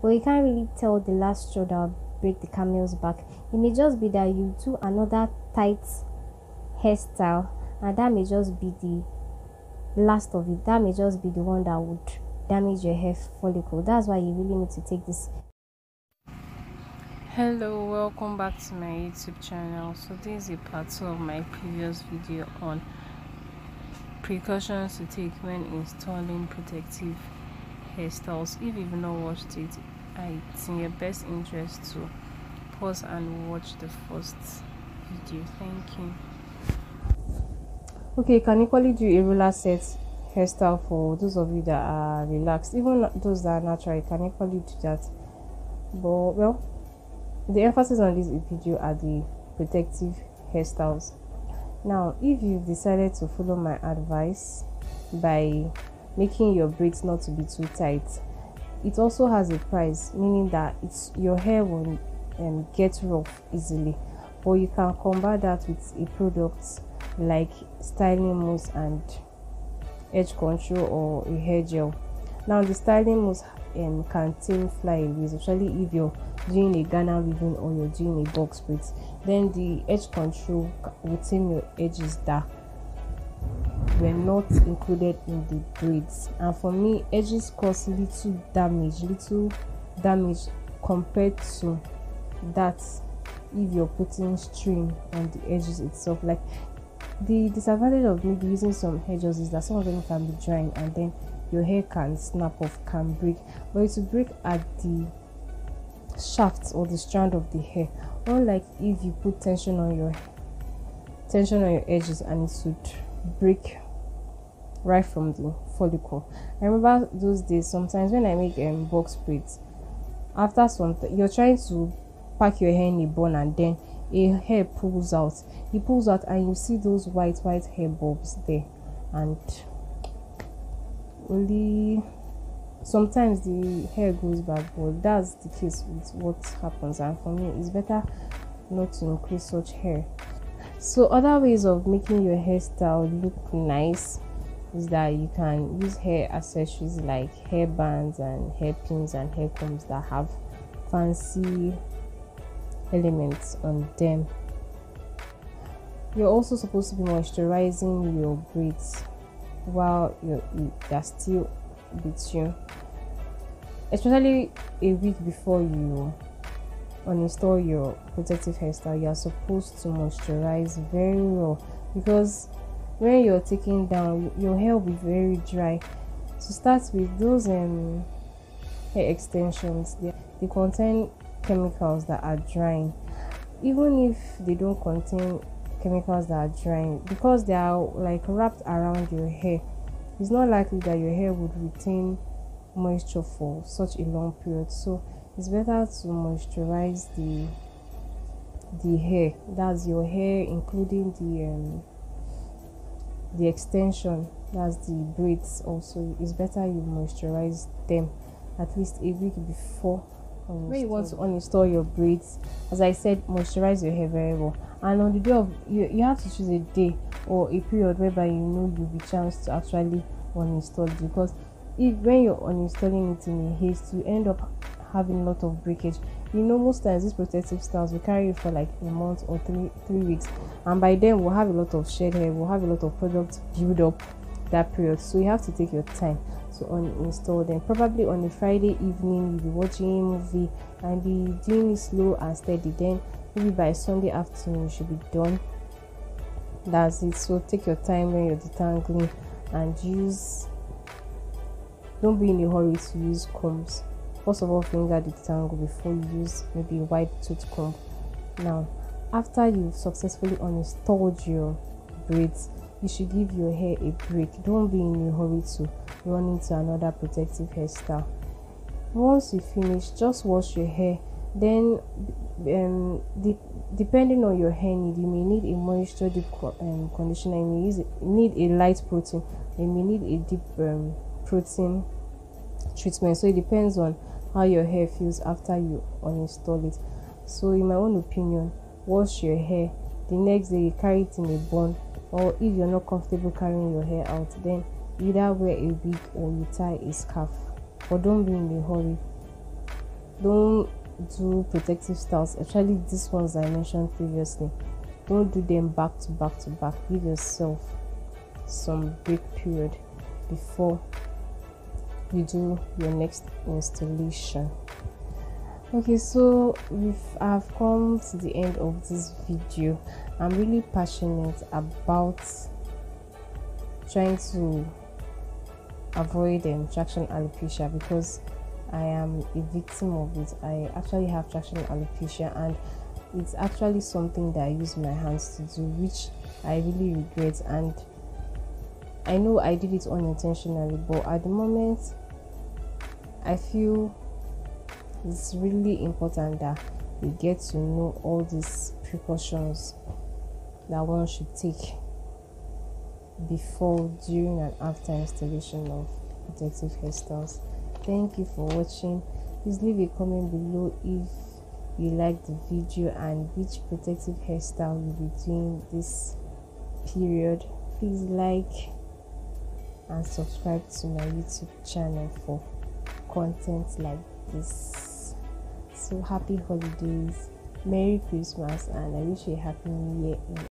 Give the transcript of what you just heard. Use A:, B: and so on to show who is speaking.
A: but you can't really tell the last straw that will break the camel's back. It may just be that you do another tight hairstyle, and that may just be the last of it. That may just be the one that would damage your hair follicle. That's why you really need to take this.
B: Hello, welcome back to my YouTube channel. So this is a part 2 of my previous video on precautions to take when installing protective hairstyles. If you've not watched it, it's in your best interest to pause and watch the first video. Thank you.
A: Okay, you can equally do a roller set hairstyle for those of you that are relaxed. Even those that are natural, you can equally do that. But well, the emphasis on this video are the protective hairstyles. Now, if you've decided to follow my advice by making your braids not to be too tight, it also has a price, meaning that your hair will get rough easily. But you can combat that with a product like styling mousse and edge control or a hair gel. Now, the styling mousse can tame flyaways, especially if you're doing a Ghana weaving or you're doing a box braids. Then the edge control will tame your edges that were not included in the braids. And for me, edges cause little damage compared to that if you're putting string on the edges itself. Like, the disadvantage of maybe using some hair gels is that some of them can be drying and then your hair can snap off, can break, but it will break at the shaft or the strand of the hair, unlike if you put tension on your edges, and it would break right from the follicle. I remember those days sometimes when I make box braids. After some you're trying to pack your hair in a bun and then a hair pulls out. It pulls out and you see those white hair bulbs there, and only sometimes the hair goes back, but that's the case with what happens. And for me, it's better not to increase such hair. So other ways of making your hairstyle look nice is that you can use hair accessories like hair bands and hair pins and hair combs that have fancy elements on them. You're also supposed to be moisturizing your braids while they're still with you, especially a week before you uninstall your protective hairstyle. You are supposed to moisturize very well, because when you're taking down, your hair will be very dry. So start with those hair extensions. They contain chemicals that are drying. Even if they don't contain chemicals that are drying, because they are like wrapped around your hair, it's not likely that your hair would retain moisture for such a long period. So it's better to moisturize the hair, that's your hair, including the extension, that's the braids. Also, it's better you moisturize them at least a week before. When you want to uninstall your braids, as I said, moisturize your hair very well. And on the day of you have to choose a day or a period whereby you know you'll be chance to actually uninstall it, because when you're uninstalling it in a haste, you end up having a lot of breakage. Most times these protective styles will carry you for like a month or three weeks, and by then we'll have a lot of shed hair, we'll have a lot of product build up that period. So you have to take your time to uninstall them. Probably on a Friday evening, you'll be watching a movie and be doing it slow and steady. Then maybe by Sunday afternoon you should be done. That's it. So take your time when you're detangling, and don't be in a hurry to use combs. First of all, finger the detangle before you use maybe a wide tooth comb. Now, after you've successfully uninstalled your braids, you should give your hair a break. Don't be in a hurry to run into another protective hairstyle. Once you finish, just wash your hair. Then depending on your hair need, you may need a moisture deep conditioner, you may need a light protein, you may need a deep protein treatment. So it depends on how your hair feels after you uninstall it. So in my own opinion, wash your hair. The next day you carry it in a bun, or if you're not comfortable carrying your hair out, then either wear a wig or you tie a scarf. But don't be in a hurry. Don't do protective styles, especially these ones I mentioned previously. Don't do them back to back to back. Give yourself some break period before you do your next installation. Okay, so I've come to the end of this video. I'm really passionate about trying to avoid traction alopecia because I am a victim of it. I actually have traction alopecia, and it's actually something that I use my hands to do, which I really regret. And I know I did it unintentionally, but at the moment I feel it's really important that we get to know all these precautions that one should take before, during, and after installation of protective hairstyles. Thank you for watching. Please leave a comment below if you like the video and which protective hairstyle you'll be doing this period. Please like and subscribe to my YouTube channel for content like this. So happy holidays, Merry Christmas, and I wish you a happy new year in